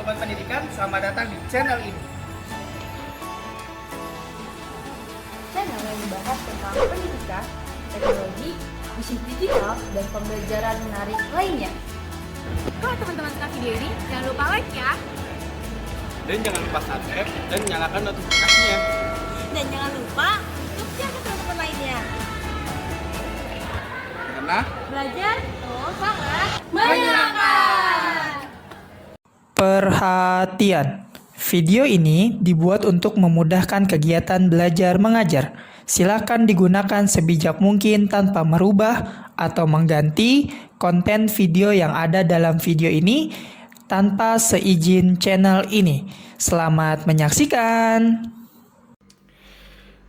Sobat Pendidikan, selamat datang di channel ini. Channel yang membahas tentang pendidikan, teknologi, bisnis digital, dan pembelajaran menarik lainnya. Kalau teman-teman suka video ini, jangan lupa like ya. Dan jangan lupa subscribe dan nyalakan notifikasinya. Dan jangan lupa untuk share ke teman-teman lainnya. Karena Belajar terus sangat menyenangkan. Perhatian, video ini dibuat untuk memudahkan kegiatan belajar mengajar. Silakan digunakan sebijak mungkin tanpa merubah atau mengganti konten video yang ada dalam video ini tanpa seizin channel ini. Selamat menyaksikan.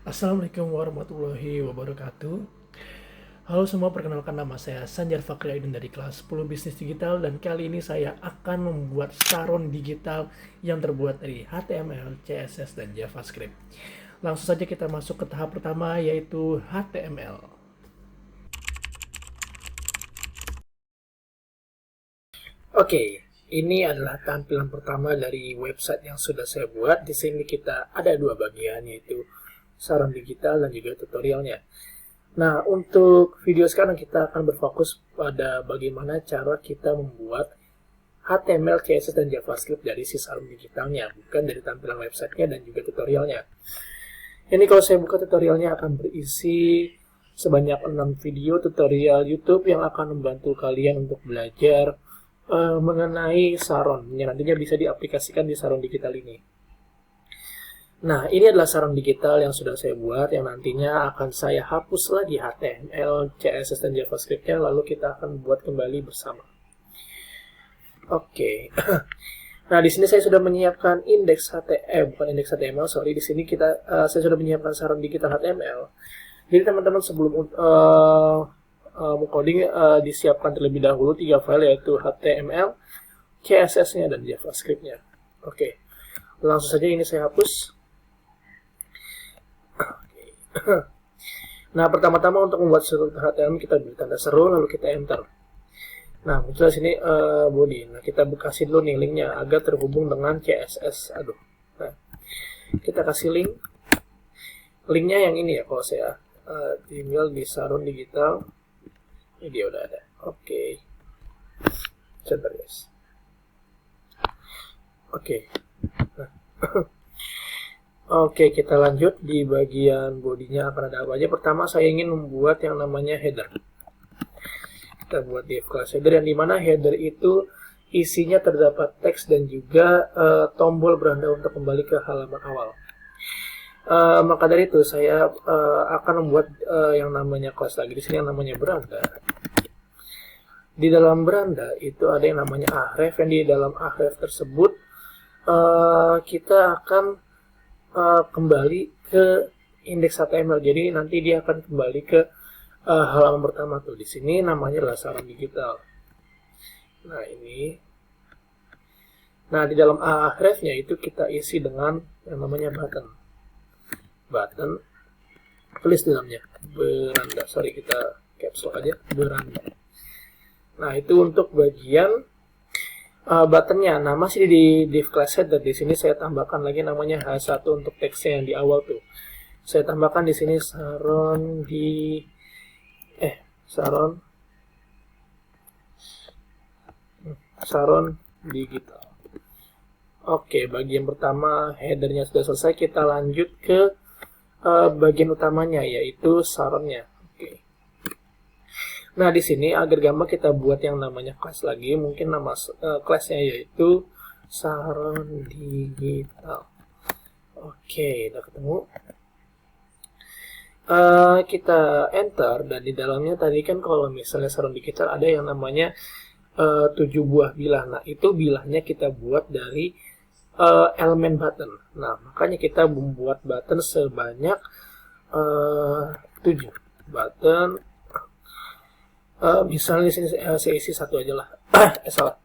Assalamualaikum warahmatullahi wabarakatuh. Halo semua, perkenalkan nama saya Sanjar Fakri Aidin dari kelas 10 Bisnis Digital, dan kali ini saya akan membuat saron digital yang terbuat dari HTML, CSS, dan JavaScript. Langsung saja kita masuk ke tahap pertama, yaitu HTML. Oke, ini adalah tampilan pertama dari website yang sudah saya buat. Di sini kita ada dua bagian, yaitu saron digital dan juga tutorialnya. Nah, untuk video sekarang kita akan berfokus pada bagaimana cara kita membuat HTML, CSS, dan JavaScript dari si saron digitalnya, bukan dari tampilan websitenya dan juga tutorialnya. Ini kalau saya buka tutorialnya akan berisi sebanyak 6 video tutorial YouTube yang akan membantu kalian untuk belajar mengenai saron, yang nantinya bisa diaplikasikan di saron digital ini. Nah, ini adalah saron digital yang sudah saya buat, yang nantinya akan saya hapus lagi HTML, CSS, dan JavaScript-nya, lalu kita akan buat kembali bersama. Oke. Nah, di sini saya sudah menyiapkan indeks HTML, sorry. Di sini saya sudah menyiapkan saron digital HTML. Jadi teman-teman sebelum coding disiapkan terlebih dahulu 3 file, yaitu HTML, CSS-nya, dan JavaScript-nya. Oke. Langsung saja ini saya hapus. Nah, pertama-tama untuk membuat seru HTML kita beri tanda seru, lalu kita enter. Nah, muncul sini body. Nah, kita kasih dulu nih linknya agar terhubung dengan CSS. Nah, kita kasih link. Linknya yang ini ya, kalau saya email di saron digital. Ini dia udah ada. Oke. Sebentar guys. Oke. Nah. Oke, kita lanjut. Di bagian bodinya akan ada apa aja. Pertama, saya ingin membuat yang namanya header. Kita buat div class header, yang dimana header itu isinya terdapat teks dan juga tombol beranda untuk kembali ke halaman awal. Maka dari itu saya akan membuat yang namanya class lagi. Di sini yang namanya beranda. Di dalam beranda itu ada yang namanya href, yang di dalam href tersebut kita akan kembali ke indeks HTML. Jadi nanti dia akan kembali ke halaman pertama tuh. Di sini namanya adalah saron digital. Nah, ini. Nah, di dalam hrefnya itu kita isi dengan yang namanya button. Button. Tulis di dalamnya beranda. Sorry, kita caps lock aja, beranda. Nah, itu untuk bagian buttonnya. Nah, masih di div class header. Di sini saya tambahkan lagi namanya H1 untuk teksnya yang di awal tuh. Saya tambahkan di sini saron digital. Oke, bagian pertama headernya sudah selesai. Kita lanjut ke bagian utamanya, yaitu saronnya. Oke. Nah, di sini agar gampang kita buat yang namanya class lagi. Mungkin nama classnya yaitu saron digital. Oke, udah ketemu. Kita enter, dan di dalamnya tadi kan kalau misalnya saron digital ada yang namanya 7 buah bilah. Nah, itu bilahnya kita buat dari elemen button. Nah, makanya kita membuat button sebanyak 7 button. Misalnya di sini saya isi 1 aja lah. Salah.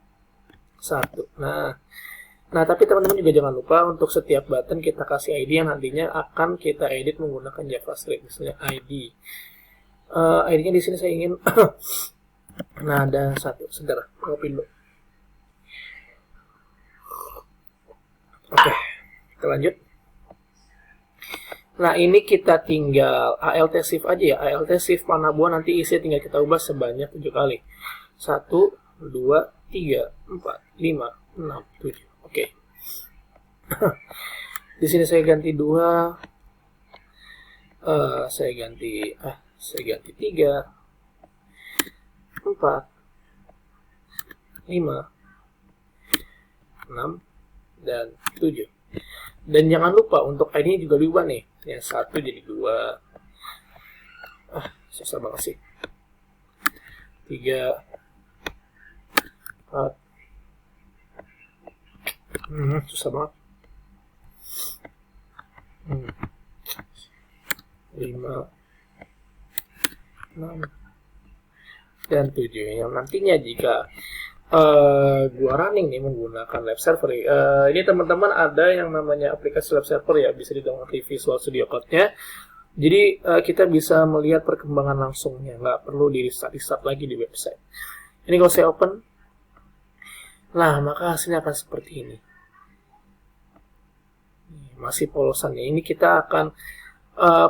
1. Nah, tapi teman-teman juga jangan lupa untuk setiap button kita kasih ID yang nantinya akan kita edit menggunakan JavaScript. Misalnya ID. ID-nya di sini saya ingin nah, ada 1. Sebentar, copy dulu. lanjut. Nah, ini kita tinggal alt shift aja ya. Alt shift panah buah nanti isinya tinggal kita ubah sebanyak 7 kali. 1, 2, 3, 4, 5, 6, 7. Oke. Di sini saya ganti 2. Saya ganti 3, 4, 5, 6, dan 7. Dan jangan lupa untuk ID-nya juga diubah nih. Yang 1 jadi 2. Susah banget sih. 3, 4. Susah banget. 5, 6, dan 7. Yang nantinya jika gua running nih menggunakan live server, ini teman-teman ada yang namanya aplikasi live server ya, bisa di-download di Visual Studio Code-nya. Jadi kita bisa melihat perkembangan langsungnya, nggak perlu di-restart lagi di website. Ini kalau saya open, nah maka hasilnya akan seperti ini. Masih polosannya. Ini kita akan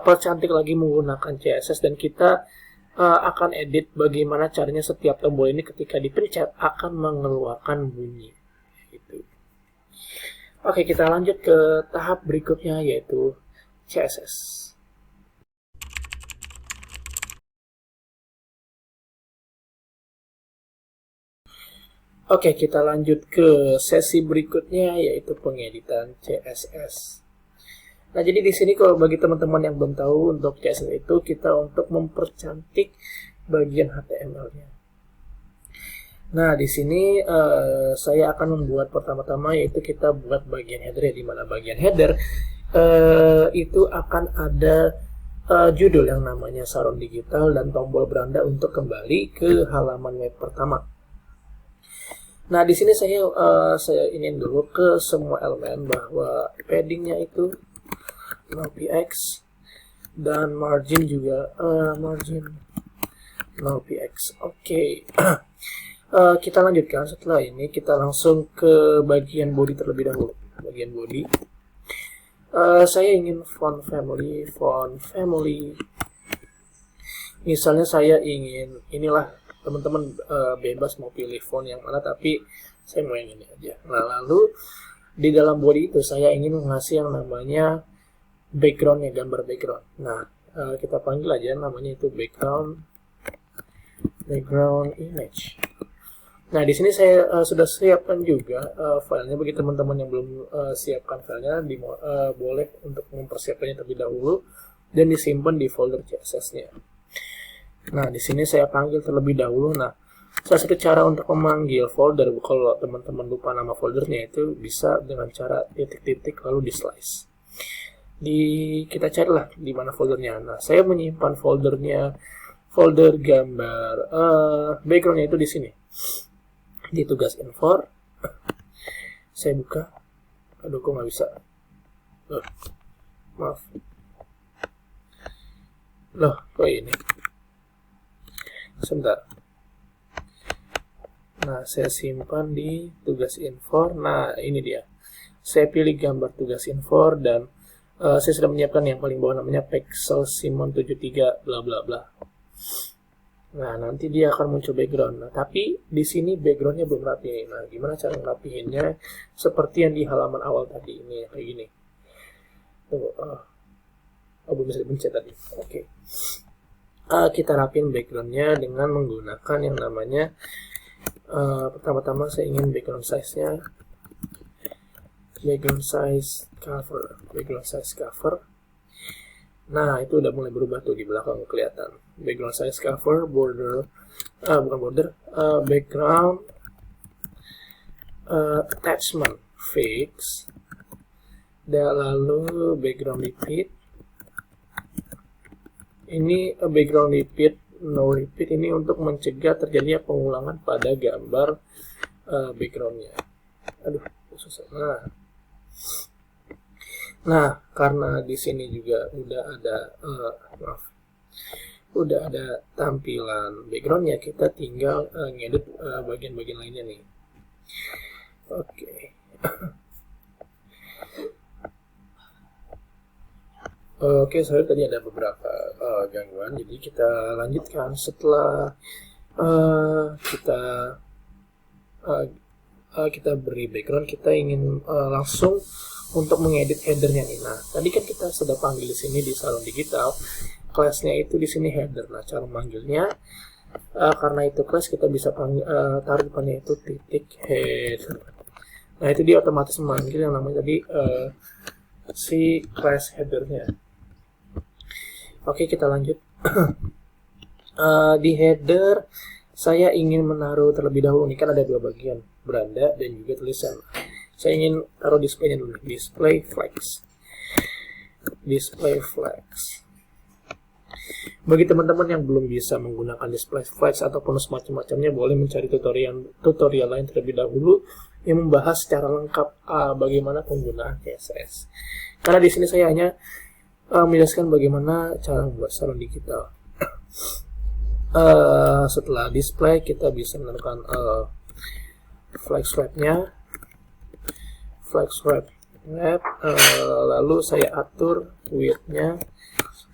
percantik lagi menggunakan CSS, dan kita akan edit bagaimana caranya setiap tombol ini ketika dipencet akan mengeluarkan bunyi. Gitu. Oke, kita lanjut ke tahap berikutnya yaitu CSS. Oke, kita lanjut ke sesi berikutnya yaitu pengeditan CSS. Nah, jadi di sini kalau bagi teman-teman yang belum tahu, untuk CSS itu kita untuk mempercantik bagian HTML-nya. Nah, di sini saya akan membuat pertama-tama yaitu kita buat bagian header, di mana bagian header itu akan ada judul yang namanya Saron Digital dan tombol beranda untuk kembali ke halaman web pertama. Nah, di sini saya ingin dulu ke semua elemen bahwa paddingnya itu no px dan margin juga margin no px. Oke. Kita lanjutkan. Setelah ini kita langsung ke bagian body terlebih dahulu. Bagian body, saya ingin font family. Misalnya saya ingin, inilah teman-teman bebas mau pilih font yang mana, tapi saya mau yang ini aja. Nah, lalu di dalam body itu saya ingin mengasih yang namanya backgroundnya, gambar background. Nah, kita panggil aja namanya itu background image. Nah, di sini saya sudah siapkan juga filenya. Bagi teman-teman yang belum siapkan filenya, boleh untuk mempersiapkannya terlebih dahulu dan disimpan di folder CSS-nya. Nah, di sini saya panggil terlebih dahulu. Nah, salah satu cara untuk memanggil folder, kalau teman-teman lupa nama foldernya, itu bisa dengan cara titik-titik lalu di slice. Kita carilah di mana foldernya. Nah, saya menyimpan folder gambar backgroundnya itu di sini, di tugas import. Saya buka. Aduh, kok nggak bisa. Maaf. Loh, kok ini? Sebentar. Nah, saya simpan di tugas import. Nah, ini dia. Saya pilih gambar tugas import dan saya sudah menyiapkan yang paling bawah namanya Pixel Simon 73 bla bla bla. Nah, nanti dia akan muncul background. Nah, tapi di sini backgroundnya belum rapi. Nah, gimana cara ngerapihinnya? Seperti yang di halaman awal tadi, ini kayak gini. Tunggu, belum bisa dipencet tadi. Oke. Kita rapin backgroundnya dengan menggunakan yang namanya pertama-tama saya ingin background size-nya. Background size cover. Nah, itu udah mulai berubah tuh di belakang kelihatan. Background size cover, background attachment fix, dan lalu background repeat. Ini background repeat, no repeat, ini untuk mencegah terjadinya pengulangan pada gambar backgroundnya. Aduh, susah. Nah, karena di sini juga udah ada tampilan backgroundnya, kita tinggal ngedit bagian-bagian lainnya nih. Oke. Oke, sorry tadi ada beberapa gangguan, jadi kita lanjutkan setelah kita kita beri background. Kita ingin langsung untuk mengedit headernya nih. Nah, tadi kan kita sudah panggil di sini di Salon Digital, classnya itu di sini header. Nah, cara manggilnya karena itu class, kita bisa taruh depannya itu titik header. Nah, itu dia otomatis memanggil yang namanya tadi si class headernya. Oke, kita lanjut. Di header saya ingin menaruh terlebih dahulu, ini kan ada dua bagian, beranda dan juga tulisan. Saya ingin taruh displaynya dulu, display flags. Display flags. Bagi teman-teman yang belum bisa menggunakan display flags ataupun semacam-macamnya, boleh mencari tutorial lain terlebih dahulu yang membahas secara lengkap bagaimana penggunaan CSS. Karena di sini saya hanya menjelaskan bagaimana cara membuat salon digital. Setelah display, kita bisa menentukan flag swap-nya, flag swap, lalu saya atur width-nya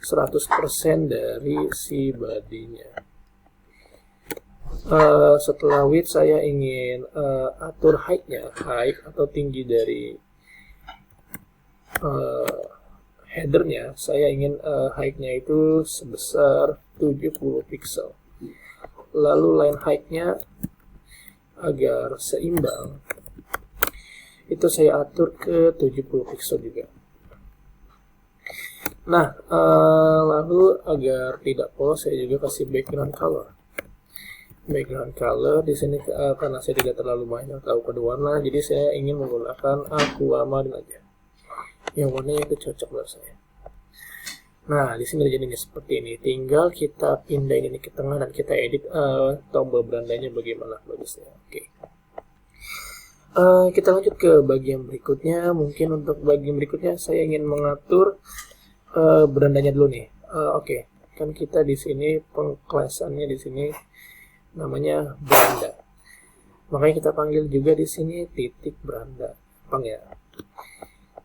100% dari si body-nya. Setelah width, saya ingin atur height-nya, height atau tinggi dari headernya. Saya ingin height-nya itu sebesar 70 pixel. Lalu line height-nya agar seimbang, itu saya atur ke 70 pixel juga. Nah, lalu agar tidak polos, saya juga kasih background color. Background color di sini karena saya tidak terlalu banyak tahu kode warna, jadi saya ingin menggunakan aquamarine aja. Yang warnanya itu cocok buat saya. Nah, di sini jadi seperti ini. Tinggal kita pindahin ini ke tengah dan kita edit tombol berandanya bagaimana bagusnya. Oke. Kita lanjut ke bagian berikutnya. Mungkin untuk bagian berikutnya saya ingin mengatur berandanya dulu nih. Oke. Kan kita di sini pengklasannya di sini namanya beranda. Makanya kita panggil juga di sini titik beranda. Bang ya.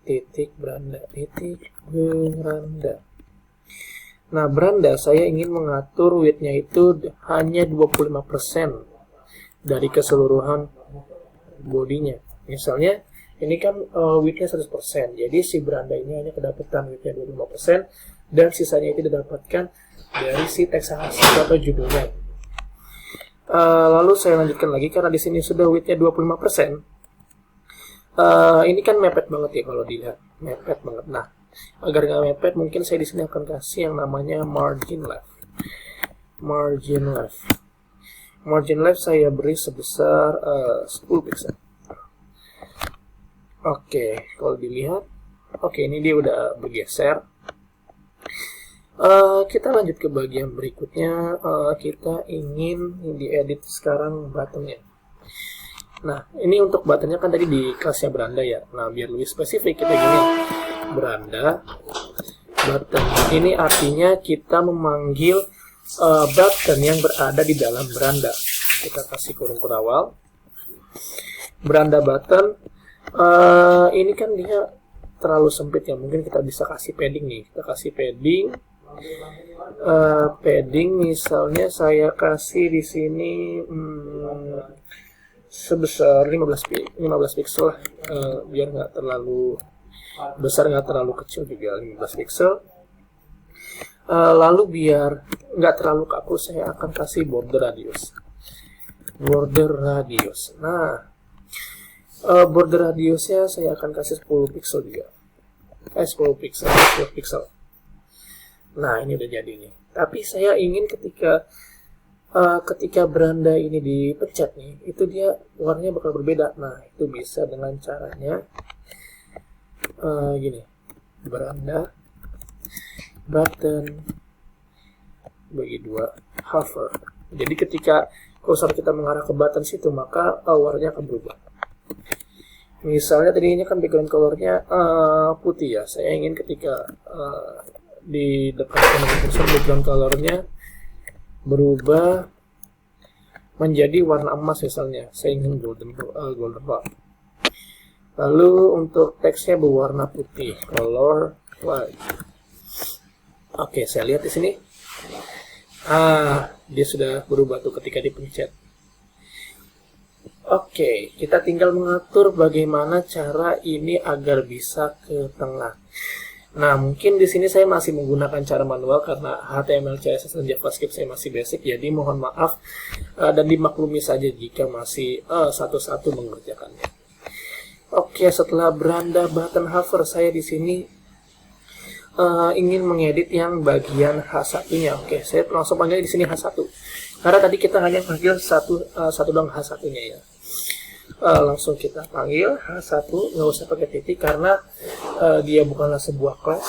Titik beranda, titik beranda. Nah, beranda saya ingin mengatur width-nya itu hanya 25% dari keseluruhan bodinya. Misalnya, ini kan width-nya 100%. Jadi si beranda ini hanya kedapatan width-nya 25% dan sisanya itu didapatkan dari si teks hasil atau judulnya. Lalu saya lanjutkan lagi karena di sini sudah width-nya 25%. Ini kan mepet banget ya kalau dilihat, mepet banget. Nah, agar nggak mepet, mungkin saya di sini akan kasih yang namanya margin left. Margin left. Margin left saya beri sebesar 10 pixel. Oke, kalau dilihat, oke ini dia udah bergeser. Kita lanjut ke bagian berikutnya. Kita ingin diedit sekarang buttonnya. Nah, ini untuk buttonnya kan tadi di kelasnya beranda ya. Nah, biar lebih spesifik kita gini, beranda button. Ini artinya kita memanggil button yang berada di dalam beranda. Kita kasih kurung awal. Beranda button. Ini kan dia terlalu sempit ya. Mungkin kita bisa kasih padding nih. Kita kasih padding. Padding misalnya saya kasih di sini sebesar 15 pixel lah, biar nggak terlalu besar, nggak terlalu kecil juga, 15 pixel. Lalu biar nggak terlalu kaku, saya akan kasih border radius. Border radius. Nah, border radiusnya saya akan kasih 10 pixel juga. 10 pixel. Nah, ini udah jadi nih. Tapi saya ingin ketika beranda ini dipencet nih, itu dia warnanya bakal berbeda. Nah, itu bisa dengan caranya gini, beranda button bagi dua, hover. Jadi ketika cursor kita mengarah ke button situ, maka warnanya akan berubah. Misalnya tadinya kan background colornya putih ya, saya ingin ketika di dekat cursor background colornya berubah menjadi warna emas misalnya. Saya ingin golden bar. Lalu untuk teksnya berwarna putih, color white. Oke, saya lihat di sini. Dia sudah berubah tuh ketika dipencet. Oke, kita tinggal mengatur bagaimana cara ini agar bisa ke tengah. Nah, mungkin di sini saya masih menggunakan cara manual karena HTML, CSS, dan JavaScript saya masih basic, jadi mohon maaf dan dimaklumi saja jika masih satu-satu mengerjakannya. Oke, setelah beranda button hover, saya di sini ingin mengedit yang bagian H1-nya. Oke, saya langsung panggil di sini H1. Karena tadi kita hanya panggil satu dong H1-nya ya. Langsung kita panggil H1, nggak usah pakai titik karena dia bukanlah sebuah kelas.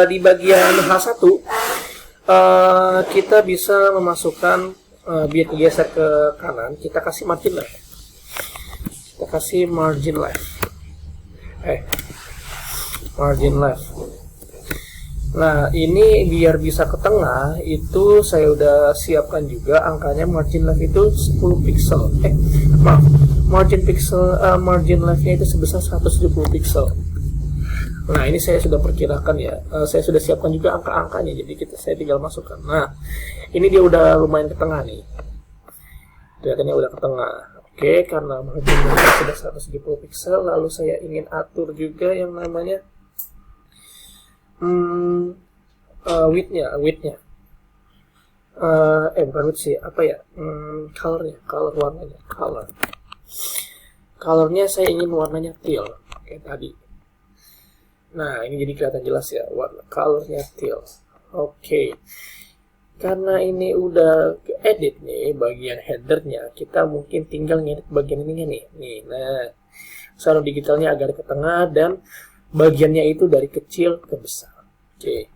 Di bagian H1 kita bisa memasukkan biar geser ke kanan, kita kasih margin left. Kita kasih margin left. Margin left. Nah, ini biar bisa ke tengah, itu saya udah siapkan juga angkanya margin left itu 10 pixel. Margin leftnya itu sebesar 170 pixel. Nah, ini saya sudah perkirakan ya. Saya sudah siapkan juga angka-angkanya, jadi saya tinggal masukkan. Nah, ini dia udah lumayan ke tengah nih. Kelihatannya udah ke tengah. Oke, karena margin leftnya sudah 170 pixel, lalu saya ingin atur juga yang namanya width-nya bukan width sih, apa ya, colornya saya ingin warnanya teal kayak tadi. Nah, ini jadi kelihatan jelas ya, warna colornya teal. Oke, karena ini udah edit nih bagian headernya, kita mungkin tinggal ngedit bagian ininya nih. Nah, saron digitalnya agar ke tengah dan bagiannya itu dari kecil ke besar. Oke.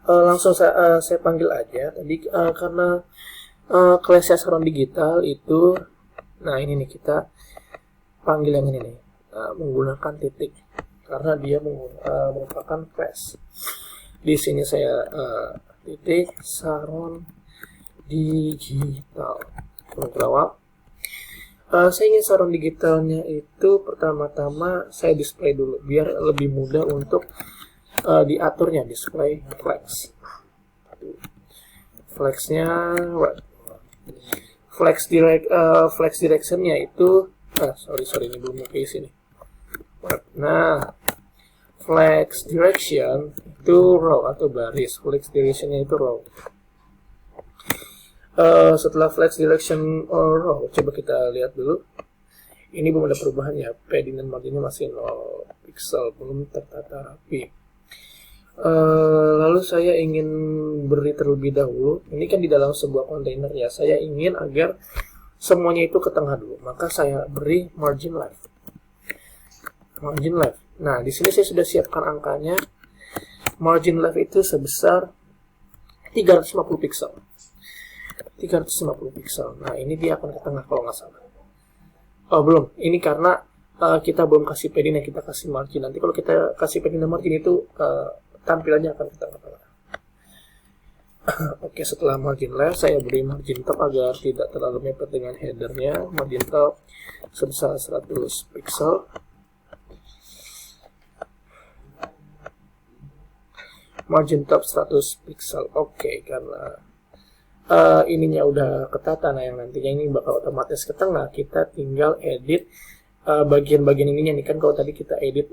Langsung saya panggil aja tadi karena kelasnya saron digital itu, nah ini nih kita panggil yang ini nih menggunakan titik karena dia merupakan class. Di sini saya titik saron digital. Saya ingin saron digitalnya itu pertama-tama saya display dulu biar lebih mudah untuk diaturnya. Display flex. Flexnya flex directionnya itu sorry ini belum oke sini. Nah, flex direction itu row atau baris. Flex directionnya itu row. Setelah flex direction row, coba kita lihat dulu. Ini belum ada perubahan ya, padding dan marginnya masih 0 pixel, belum tertata rapi. Lalu saya ingin beri terlebih dahulu, ini kan di dalam sebuah kontainer ya, saya ingin agar semuanya itu ke tengah dulu, maka saya beri margin left. Nah, di sini saya sudah siapkan angkanya. Margin left itu sebesar 350 pixel. 350 pixel. Nah, ini dia akan ke tengah kalau nggak salah. Oh, belum. Ini karena kita belum kasih padding yang kita kasih margin. Nanti kalau kita kasih padding dan margin itu tampilannya akan ke tengah-tengah. Oke, setelah margin left, saya beri margin top agar tidak terlalu mepet dengan headernya. Margin top sebesar 100 pixel. Margin top 100 pixel. Oke, karena ininya udah ketata, nah yang nantinya ini bakal otomatis ke tengah, kita tinggal edit bagian-bagian ininya nih. Kan kalau tadi kita edit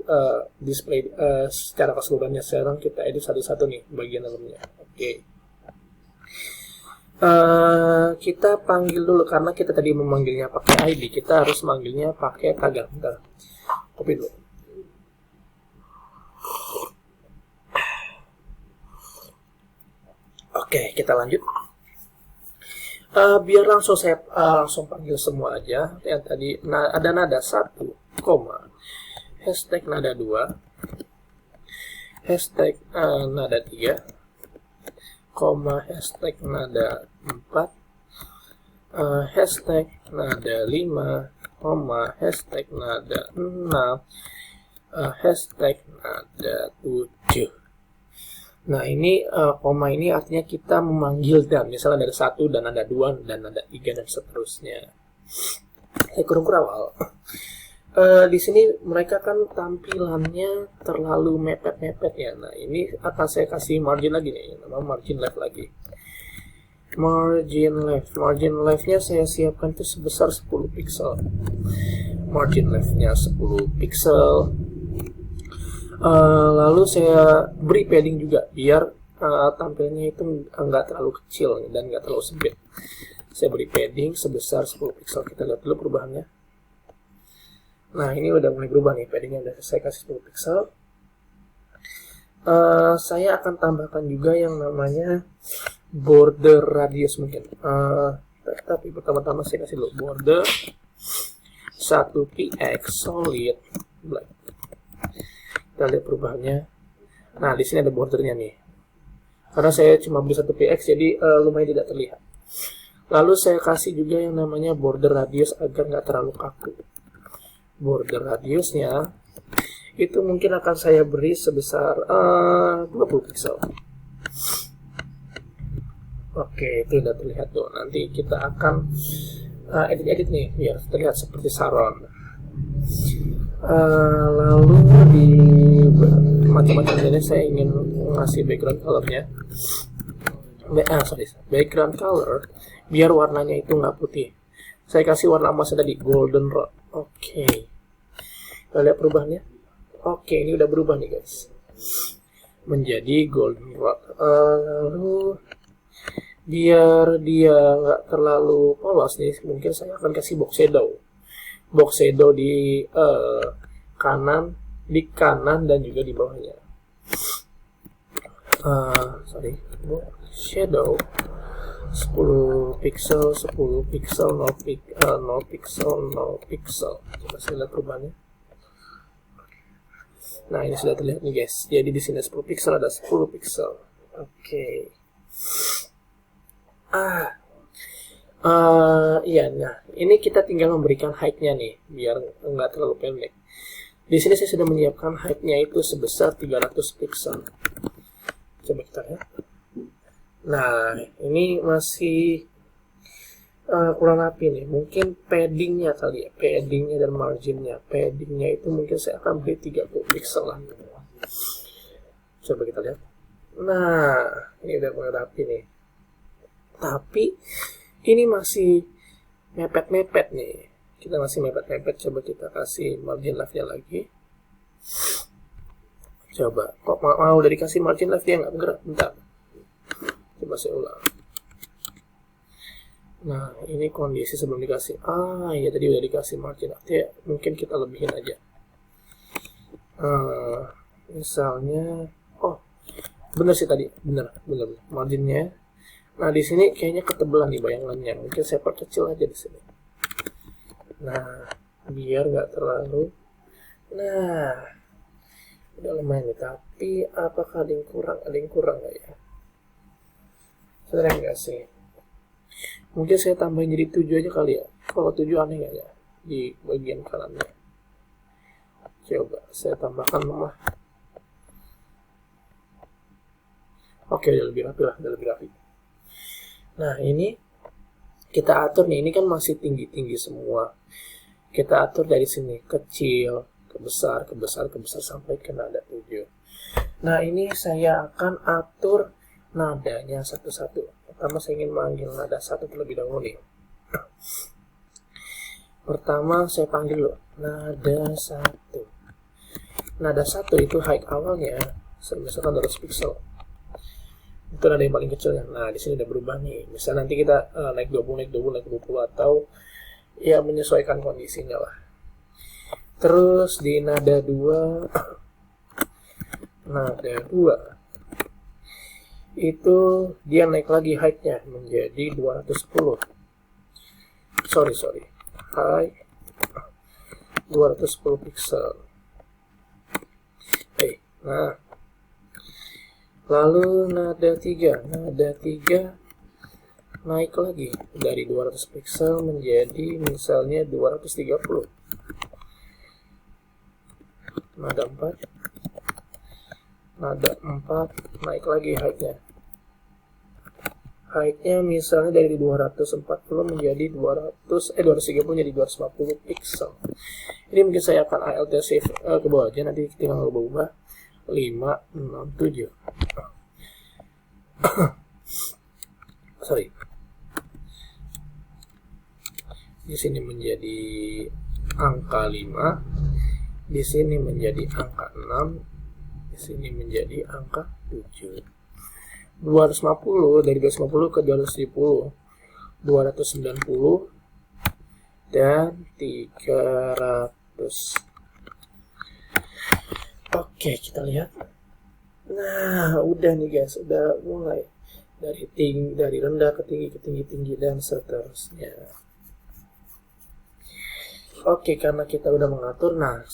display secara keseluruhannya, sekarang kita edit satu-satu nih bagian dalamnya. Oke. Kita panggil dulu karena kita tadi memanggilnya pakai ID, kita harus manggilnya pakai tagar. Bentar, copy dulu. Oke, kita lanjut. Biar langsung saya langsung panggil semua aja. Yang tadi ada nada 1, hashtag nada 2, hashtag nada 3, hashtag nada 4, hashtag nada 5, hashtag nada 6, hashtag nada 7. Nah, ini koma ini artinya kita memanggil dan misalnya ada 1 dan ada 2 dan ada 3 dan seterusnya. Saya kurung awal. Di sini mereka kan tampilannya terlalu mepet-mepet ya. Nah, ini akan saya kasih margin lagi nih, nama margin left lagi. Margin leftnya saya siapkan itu sebesar 10 pixel. Margin leftnya 10 pixel. Lalu saya beri padding juga biar tampilannya itu enggak terlalu kecil dan enggak terlalu sempit. Saya beri padding sebesar 10 pixel. Kita lihat dulu perubahannya. Nah, ini udah mulai berubah nih, paddingnya udah saya kasih 10 pixel. Saya akan tambahkan juga yang namanya border radius mungkin. Tapi pertama-tama saya kasih dulu border 1px solid black. Kita lihat perubahannya. Nah, di sini ada bordernya nih. Karena saya cuma beli 1px, jadi lumayan tidak terlihat. Lalu saya kasih juga yang namanya border radius agar nggak terlalu kaku. Border radiusnya itu mungkin akan saya beri sebesar 20 pixel. Oke, itu udah terlihat tuh. Nanti kita akan edit-edit nih biar terlihat seperti saron. Lalu di macam-macam ini saya ingin ngasih background colornya. Background color biar warnanya itu nggak putih. Saya kasih warna emasnya tadi golden rod. Oke. Kita lihat perubahannya. Oke, ini udah berubah nih guys. Menjadi golden rod. Lalu biar dia nggak terlalu polos nih, mungkin saya akan kasih box shadow. Box shadow di kanan dan juga di bawahnya. Box shadow 10 pixel, 10 pixel, 0 pixel, 0 pixel. Coba saya lihat perubahannya. Nah, ini sudah terlihat nih guys. Jadi di sini 10 pixel, ada 10 pixel. Oke. Iya, nah ini kita tinggal memberikan height-nya nih, biar nggak terlalu pendek. Di sini saya sudah menyiapkan height-nya itu sebesar 300 pixel. Coba kita lihat. Nah, ini masih kurang rapi nih. Mungkin paddingnya kali ya, paddingnya dan marginnya. Paddingnya itu mungkin saya akan beri 30 pixel lah. Coba kita lihat. Nah, ini udah mulai rapi nih. Tapi ini masih mepet-mepet nih. Kita masih mepet-mepet. Coba kita kasih margin left-nya lagi. Coba, kok mau udah dikasih margin left-nya nggak bergerak? Bentar. Coba saya ulang. Nah, ini kondisi sebelum dikasih. Iya tadi udah dikasih margin left ya. Mungkin kita lebihin aja. Misalnya, bener sih tadi, bener marginnya. Nah, di sini kayaknya ketebelan nih bayangannya. Mungkin saya perkecil aja di sini. Nah, biar nggak terlalu. Nah, udah lumayan nih. Tapi apakah ada yang kurang nggak ya? Sebenarnya nggak sih. Mungkin saya tambahin jadi 7 aja kali ya. Kalau 7 aneh nggak ya di bagian kanannya. Coba saya tambahkan lemah. Oke, udah lebih rapi lah, udah lebih rapi. Nah, ini kita atur nih, ini kan masih tinggi-tinggi semua. Kita atur dari sini, kecil, ke besar sampai ke nada 7. Nah, ini saya akan atur nadanya satu-satu. Pertama saya ingin manggil nada 1 terlebih dahulu nih. Pertama saya panggil dulu, nada 1. Nada 1 itu height awalnya, saya misalkan 200 pixel. Itu nada yang paling kecil ya. Nah, di sini udah berubah nih. Misal nanti kita naik 20 atau ya menyesuaikan kondisinya lah. Terus di nada 2 itu dia naik lagi height-nya menjadi 210. Sorry. Height 210 pixel. Nah, lalu nada 3 naik lagi dari 200 pixel menjadi misalnya 230. Nada 4 naik lagi height-nya. Height-nya misalnya dari 240 menjadi 230 menjadi 250 pixel. Ini mungkin saya akan ALT save ke bawah aja, nanti tinggal ubah 567. Sorry. Di sini menjadi angka 5, di sini menjadi angka 6, di sini menjadi angka 7. 250 dari 250 ke 270, 290 dan 300. Oke, kita lihat. Nah, udah nih guys, udah mulai dari rendah ke tinggi dan seterusnya. Oke, karena kita udah mengatur, nah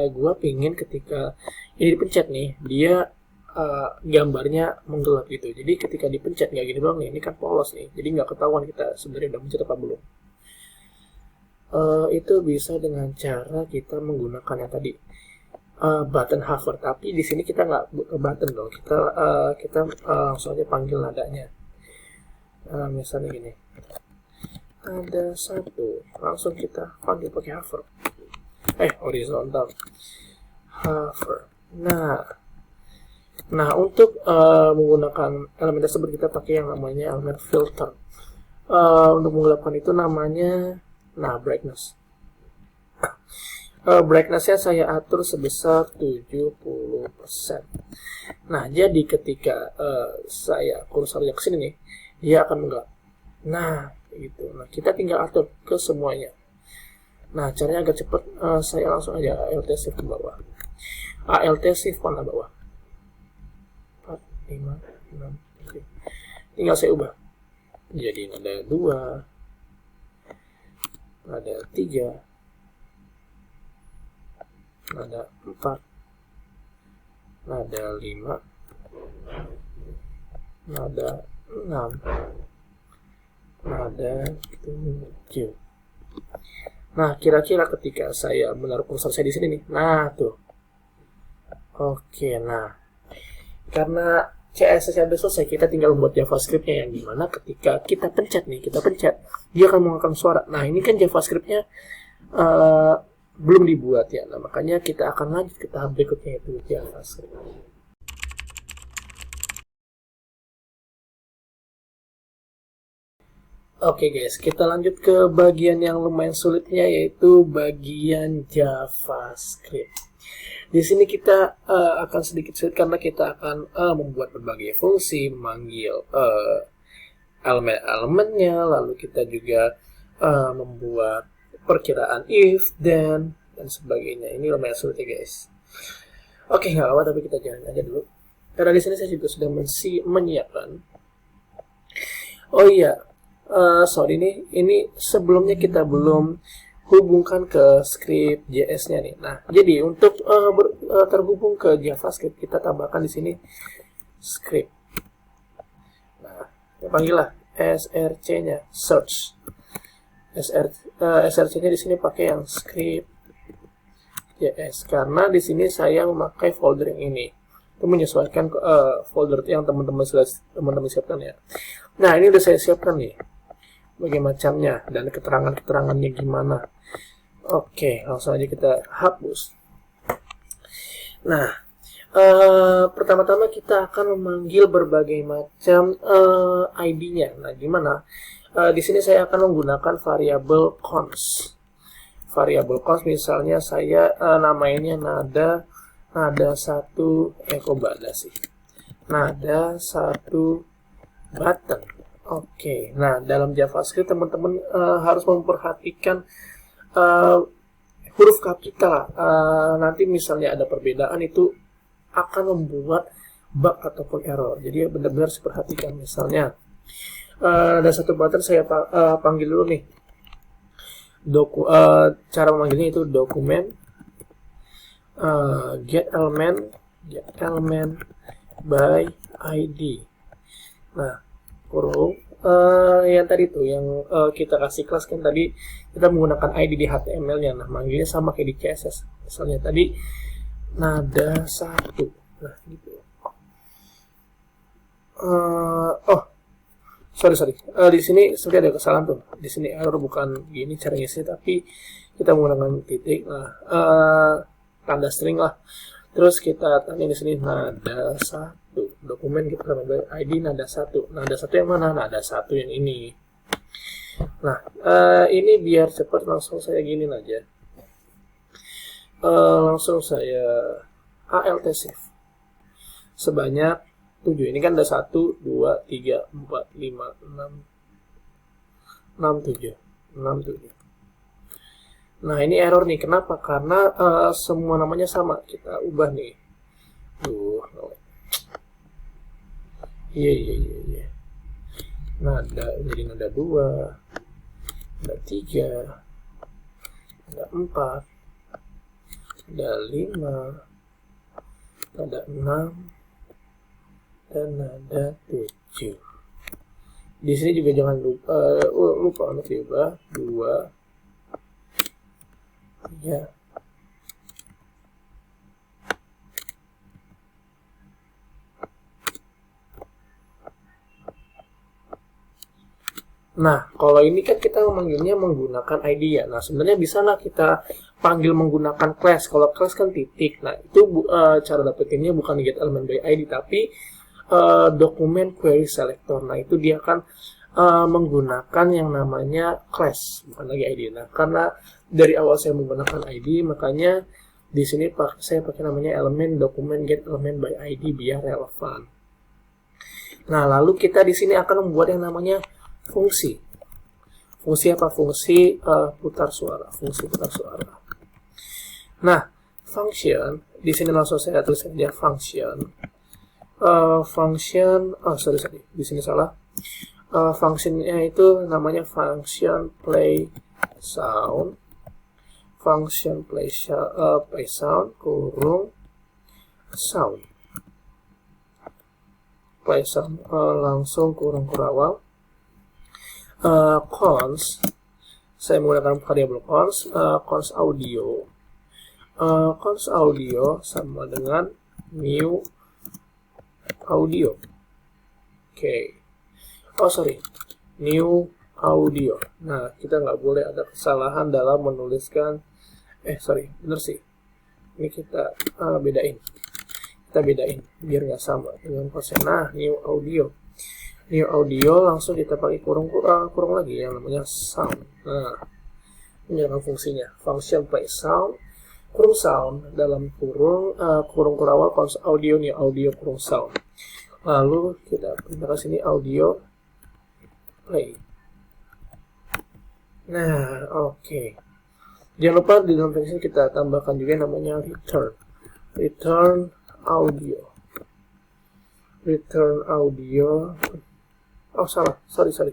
gua pingin ketika ini dipencet nih, dia gambarnya menggelap gitu. Jadi ketika dipencet nggak gini doang nih, ini kan polos nih, jadi nggak ketahuan kita sebenarnya udah mencet apa belum. Itu bisa dengan cara kita menggunakan yang tadi button hover, tapi di sini kita nggak button dong, kita langsung aja panggil nadanya. Misalnya gini, ada satu, langsung kita panggil pakai hover, horizontal hover. Nah untuk menggunakan elemen tersebut kita pakai yang namanya elemen filter. Untuk menggelapkan itu namanya brightness. Brightness-nya saya atur sebesar 70%. Nah, jadi ketika saya kursornya ke sini nih, dia akan menggelap. Nah, gitu. Nah, kita tinggal atur ke semuanya. Nah, caranya agak cepat. Saya langsung aja ALT shift ke bawah. ALT shift warna bawah. 4, 5, 6, 7. Tinggal saya ubah. Jadi ada 2, ada 3, ada 4, ada 5, ada 6, ada 7. Nah, kira-kira ketika saya menaruh kursor saya di sini nih, nah tuh. Oke, nah karena CSS sudah selesai, kita tinggal membuat JavaScript-nya yang dimana ketika kita pencet, dia akan mengeluarkan suara. Nah, ini kan JavaScript-nya belum dibuat ya. Nah, makanya kita akan lanjut ke tahap berikutnya, yaitu JavaScript. Oke guys, kita lanjut ke bagian yang lumayan sulitnya, yaitu bagian JavaScript. Di sini kita akan sedikit sulit karena kita akan membuat berbagai fungsi, memanggil elemen-elemennya, lalu kita juga membuat perkiraan if, then, dan sebagainya. Ini lumayan sulit ya guys. Oke, nggak apa-apa, tapi kita jalan aja dulu. Karena di sini saya juga sudah menyiapkan. Oh iya, sorry ini sebelumnya kita belum hubungkan ke script JS-nya nih. Nah, jadi untuk terhubung ke JavaScript, kita tambahkan di sini script. Nah, kita panggillah src-nya search. src-nya di sini pakai yang script JS karena di sini saya memakai folder yang ini. Itu menyesuaikan folder yang teman-teman siapkan ya. Nah, ini udah saya siapkan nih. Bagaimana macamnya dan keterangannya gimana. Oke, langsung aja kita hapus. Nah, pertama-tama kita akan memanggil berbagai macam ID-nya. Nah, gimana? Di sini saya akan menggunakan variabel const. Variabel const misalnya saya namainnya nada 1 nada 1 button. Oke, nah dalam JavaScript teman-teman harus memperhatikan huruf kapital. Nanti misalnya ada perbedaan itu akan membuat bug ataupun error. Jadi benar-benar harus diperhatikan. Misalnya ada satu button saya panggil dulu nih. Cara memanggilnya itu dokumen get element by ID. Nah, kurung yang tadi tuh yang kita kasih kelas kan tadi kita menggunakan ID di HTML-nya. Nah, manggilnya sama kayak di CSS. Misalnya tadi nada 1. Nah, gitu. sorry. Di sini sebenarnya ada kesalahan tuh. Di sini error bukan gini cara ngisi, tapi kita menggunakan titik. Nah, tanda string lah. Terus kita tanya di sini nada 1. Dokumen kita ID nada 1. Nada 1 yang mana? Nada 1 yang ini. Nah, ini biar cepat langsung saya gini aja. Langsung saya alt save. Sebanyak 7. Ini kan ada 1, 2, 3, 4, 5, 6, 7. Nah, ini error nih. Kenapa? Karena semua namanya sama. Kita ubah nih. Iya. Nada, jadi nada 2, nada 3, nada 4, nada 5, nada 6, dan nada 7. Di sini juga jangan lupa untuk diubah 2, 3. Nah, kalau ini kan kita memanggilnya menggunakan ID ya. Nah, sebenarnya bisa lah kita panggil menggunakan class. Kalau class kan titik. Nah, itu cara dapetinnya bukan get element by ID, tapi dokumen query selector. Nah, itu dia akan menggunakan yang namanya class, bukan lagi ID. Nah, karena dari awal saya menggunakan ID, makanya di sini saya pakai namanya elemen dokumen get element by ID biar relevan. Nah, lalu kita di sini akan membuat yang namanya fungsi. Fungsi apa? Fungsi putar suara. Fungsi putar suara. Nah, function di sini langsung saya tulis saja function. Sorry, di sini salah. Functionnya itu namanya function play sound. Function play sound kurung sound. Play sound langsung kurung kurawal. Cons, saya menggunakan variabel cons, cons audio. Cons audio sama dengan new audio. Oke. New audio. Nah, kita nggak boleh ada kesalahan dalam menuliskan. Bener sih. Ini kita bedain. Kita bedain biar nggak sama dengan konsen. Nah, new audio. New audio langsung kita pakai kurung lagi yang namanya sound. Nah, ini adalah fungsinya. Function play sound, kurung sound dalam kurung kurawal cons audio, new audio kurung sound. Lalu kita perintahkan sini audio play. Nah, oke. Jangan lupa di dalam function kita tambahkan juga yang namanya return audio. Return audio. Salah. Sorry.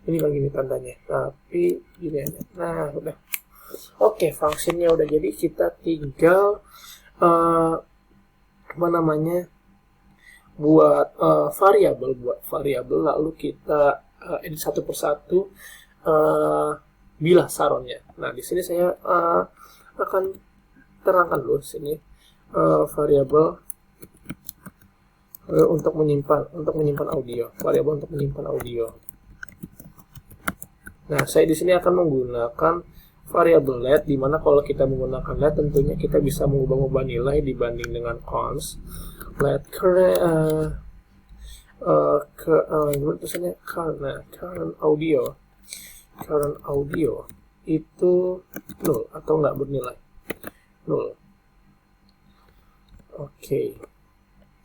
Ini lagi nih tandanya. Tapi gini aja. Nah, udah. Oke, fungsinya udah jadi. Kita tinggal buat variabel lalu kita edit satu persatu bilah saronnya. Nah, di sini saya akan terangkan dulu sini variabel untuk menyimpan audio, variabel untuk menyimpan audio. Nah, saya di sini akan menggunakan variabel let, di mana kalau kita menggunakan let tentunya kita bisa mengubah nilai dibanding dengan cons. Let current audio itu null atau nggak bernilai null. Oke.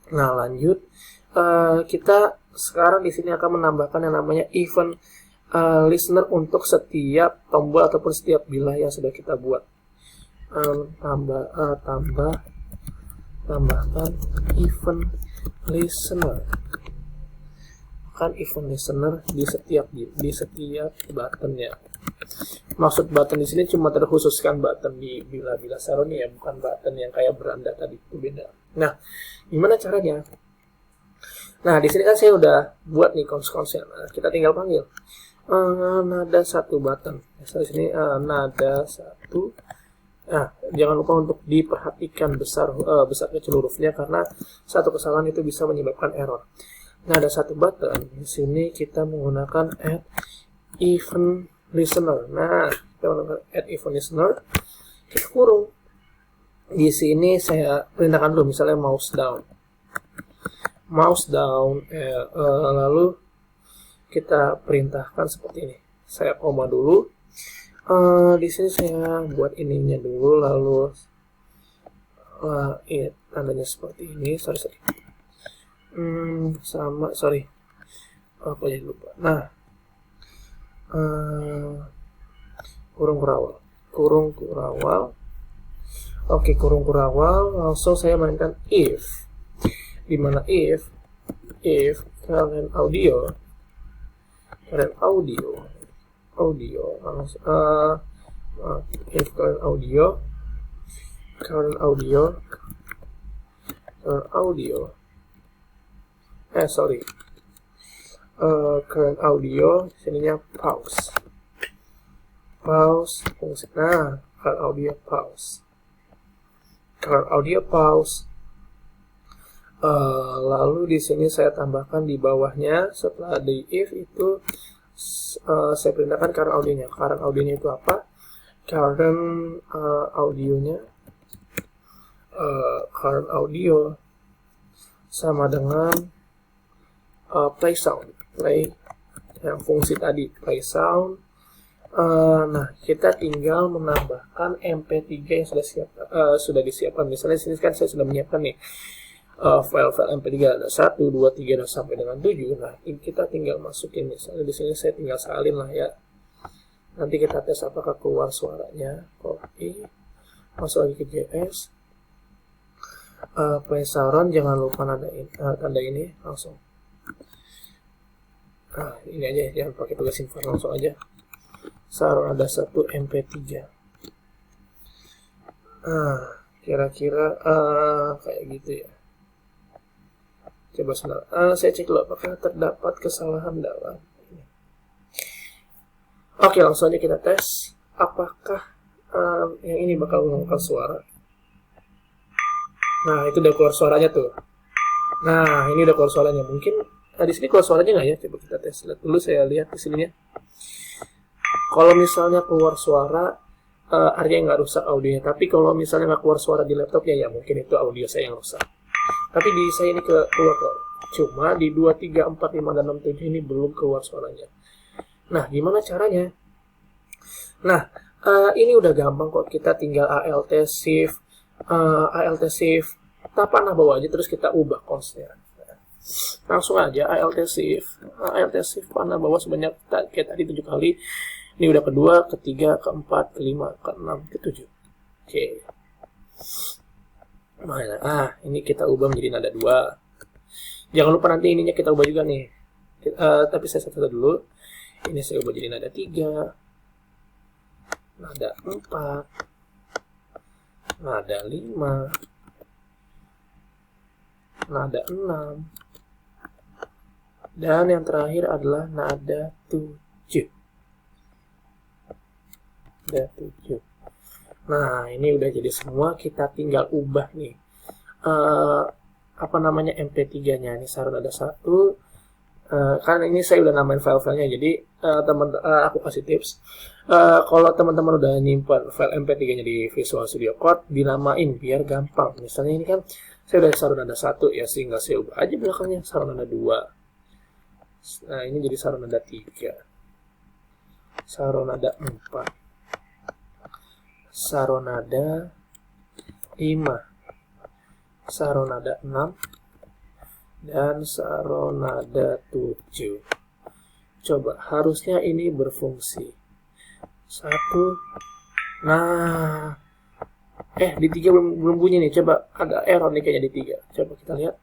Nah, lanjut. Kita sekarang di sini akan menambahkan yang namanya event listener untuk setiap tombol ataupun setiap bilah yang sudah kita buat. Tambahkan event listener. Kan event listener di setiap buttonnya. Maksud button di sini cuma terkhususkan button di bilah-bilah saroni ya, bukan button yang kayak beranda tadi, itu beda. Nah, gimana caranya? Nah, di sini kan saya udah buat nih cons-consnya. Nah, kita tinggal panggil nada 1 button. Di sini nada 1. Nah, jangan lupa untuk diperhatikan besar kecil hurufnya karena satu kesalahan itu bisa menyebabkan error. Nah, ada satu button di sini kita menggunakan add event listener. Nah, kita menggunakan add event listener, kita kurung. Di sini saya perintahkan dulu, misalnya mouse down, lalu kita perintahkan seperti ini. Saya koma dulu. Di sini saya buat ininya dulu, lalu tandanya seperti ini. Sorry. Apa jadi lupa. Nah, kurung kurawal. Oke, kurung kurawal. Langsung saya mainkan if. Dimana if kalian audio langsung if kalian current audio sininya pause fungsi. Nah, current audio pause. Lalu di sini saya tambahkan di bawahnya setelah di if itu saya perintahkan current audionya. Current audionya itu apa? Current audio sama dengan play yang fungsi tadi play sound. Nah, kita tinggal menambahkan MP3 yang sudah disiapkan. Misalnya sini kan saya sudah menyiapkan nih file-file MP3 ada 1, 2, 3 dan sampai dengan 7. Nah, ini kita tinggal masukin. Misalnya di sini saya tinggal salin lah ya. Nanti kita tes apakah keluar suaranya. Copy, masuk lagi ke JS. Play saran, jangan lupa tanda ini langsung. Nah, ini aja, jangan pakai tugas info, langsung aja. Saran ada 1 MP3. Kira-kira kayak gitu ya. Coba sebentar. Saya cek dulu apakah terdapat kesalahan dalam ini. Oke, langsung aja kita tes apakah yang ini bakal mengeluarkan suara. Nah, itu udah keluar suaranya tuh. Nah, ini udah keluar suaranya. Mungkin di sini keluar suaranya nggak ya? Coba kita tes. Lihat dulu, saya lihat di sininya. Kalau misalnya keluar suara, artinya nggak rusak audionya. Tapi kalau misalnya nggak keluar suara di laptopnya, ya mungkin itu audio saya yang rusak. Tapi di saya ini keluar. Cuma di 2, 3, 4, 5, dan 6, 7 ini belum keluar suaranya. Nah, gimana caranya? Nah, ini udah gampang kok. Kita tinggal alt shift, kita panah bawah aja, terus kita ubah konsnya. Langsung aja alt shift panah bawah sebanyak kayak tadi 7 kali. Ini udah kedua, ketiga, keempat, kelima, keenam, ketujuh. Oke. Nah, ini kita ubah menjadi nada 2. Jangan lupa nanti ininya kita ubah juga nih. Tapi saya satu dulu. Ini saya ubah jadi nada 3, nada 4, nada 5, nada 6, dan yang terakhir adalah nada 7. Nada 7. Nah, ini udah jadi semua. Kita tinggal ubah nih MP3-nya. Ini saran ada 1. Karena ini saya udah namain file-filenya, jadi aku kasih tips. Kalau teman-teman udah nyimpan file MP3-nya di Visual Studio Code, dinamain biar gampang. Misalnya ini kan saya udah saran ada 1 ya, sehingga saya ubah aja belakangnya saran ada 2. Nah, ini jadi saran ada 3, saran ada 4, saronada 5, saronada 6, dan saronada 7. Coba, harusnya ini berfungsi. 1. Nah, di 3 belum bunyi nih. Coba, ada error nih kayaknya di 3. Coba kita lihat.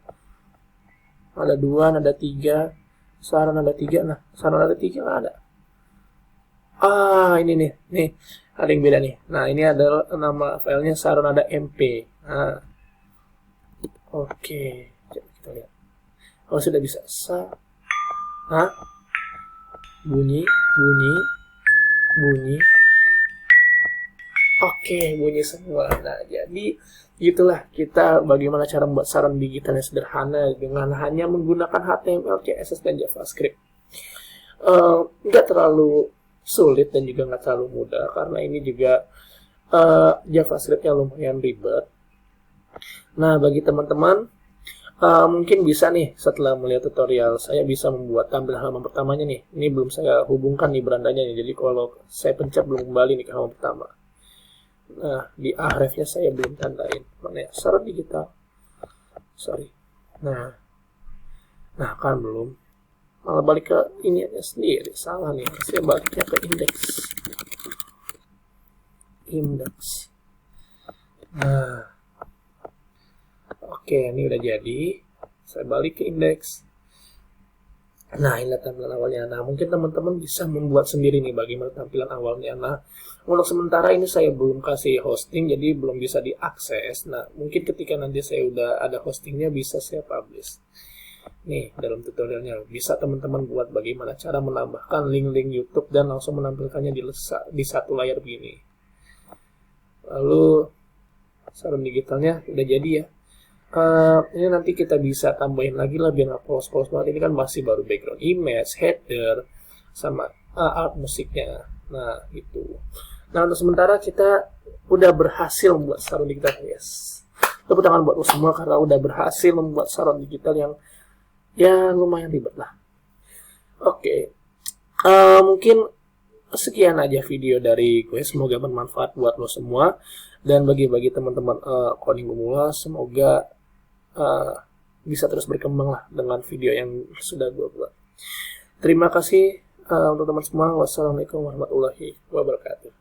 Ada 2, nada 3, saronada 3. Nah, saronada 3 nggak ada. Ini nih. Nih, ada yang beda nih. Nah, ini adalah nama filenya saronada MP. Nah, oke. Coba kita lihat. Kalau sudah bisa bunyi. Oke, bunyi semua. Nah, jadi itulah kita bagaimana cara membuat saron digital yang sederhana dengan hanya menggunakan HTML, CSS, dan JavaScript. Nggak terlalu sulit dan juga nggak terlalu mudah, karena ini juga JavaScript-nya lumayan ribet. Nah, bagi teman-teman, mungkin bisa nih setelah melihat tutorial saya bisa membuat tampilan halaman pertamanya nih. Ini belum saya hubungkan nih berandanya nih. Jadi kalau saya pencet belum kembali nih ke halaman pertama. Nah, di ahrefnya saya belum tandain. Mana ya? Saron digital. Sorry. Nah kan belum. Malah balik ke ini aja sendiri. Salah nih. Saya baliknya ke indeks. Nah. Oke, ini udah jadi. Saya balik ke indeks. Nah, inilah tampilan awalnya. Nah, mungkin teman-teman bisa membuat sendiri nih bagaimana tampilan awalnya. Nah, untuk sementara ini saya belum kasih hosting, jadi belum bisa diakses. Nah, mungkin ketika nanti saya udah ada hostingnya, bisa saya publish. Nih, dalam tutorialnya bisa teman-teman buat bagaimana cara menambahkan link-link YouTube dan langsung menampilkannya di satu layar begini. Lalu, saron digitalnya udah jadi ya. Ini nanti kita bisa tambahin lagi lah biar nggak polos-polos banget. Ini kan masih baru background image, header, sama art musiknya. Nah, gitu. Nah, untuk sementara kita udah berhasil membuat saron digital, yes. Tepuk tangan buat lo semua karena udah berhasil membuat saron digital yang ya lumayan ribet lah. Oke. Mungkin sekian aja video dari gue. Semoga bermanfaat buat lo semua. Dan bagi teman-teman coding pemula, semoga bisa terus berkembang lah dengan video yang sudah gue buat. Terima kasih untuk teman semua. Wassalamualaikum warahmatullahi wabarakatuh.